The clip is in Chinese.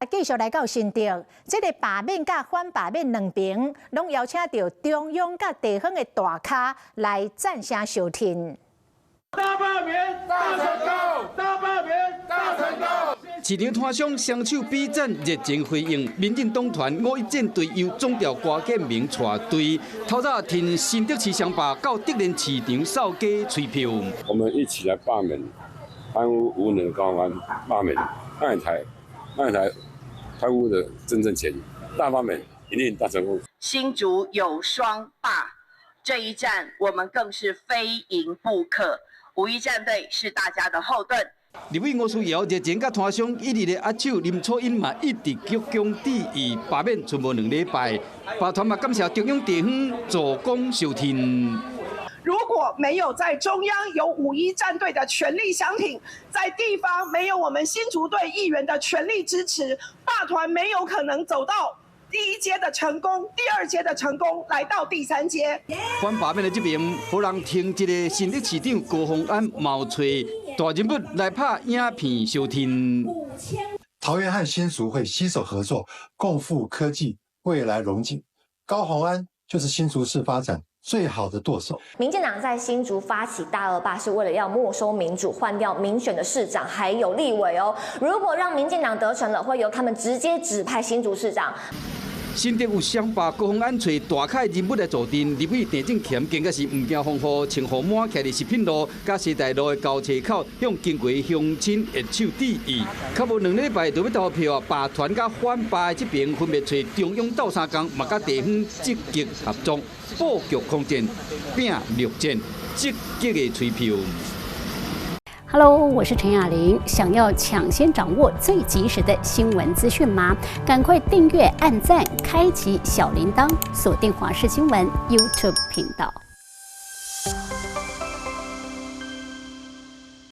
继续来到新竹，这个罢免甲反罢免两边，拢邀请到中央甲地方的大咖来赞声相挺。大罢免，大成功！大罢免，大成功！市场摊商双手比赞，热情回应。民进党团5.1战队由总调郭建明带队，透早听新竹市乡罢到德仁市场扫街吹票。我们一起来罢免贪污无能的高安，罢免卖台贪污的真正嫌疑，大罢免一定大成功。新竹有双罢，这一战我们更是非赢不可。5.1战队是大家的后盾。立委吴思瑶热情甲摊商一日的握手，林楚英嘛一直鞠躬致意，罢免存无2礼拜，罢团嘛感谢中央地方助攻收听。如果没有在中央有5.1战队的全力相挺，在地方没有我们新竹队议员的全力支持，罢团没有可能走到第1阶的成功，第2阶的成功，来到第3阶。反罢免的这边，无人听一个新竹市长高虹安冒出大人物来拍影片相挺。桃园和新竹会携手合作，共赴科技未来荣景。高虹安就是新竹市发展最好的舵手。民进党在新竹发起大恶罢，是为了要没收民主，换掉民选的市长还有立委哦。如果让民进党得逞了，会由他们直接指派新竹市长。新竹有双罢高虹安找大咖人物来助阵，立委郑正谦更加是唔惊风雨，穿雨满徛伫食品路、甲西大路的交叉口，向经过乡亲握手致意。较无2礼拜就要投票啊！罢团甲反罢的这边分别找中央斗相共，嘛甲地方积极合作，布局空间，拼绿战，积极的吹票。Hello， 我是陈雅玲。想要抢先掌握最及时的新闻资讯吗？赶快订阅、按赞、开启小铃铛，锁定华视新闻 YouTube 频道。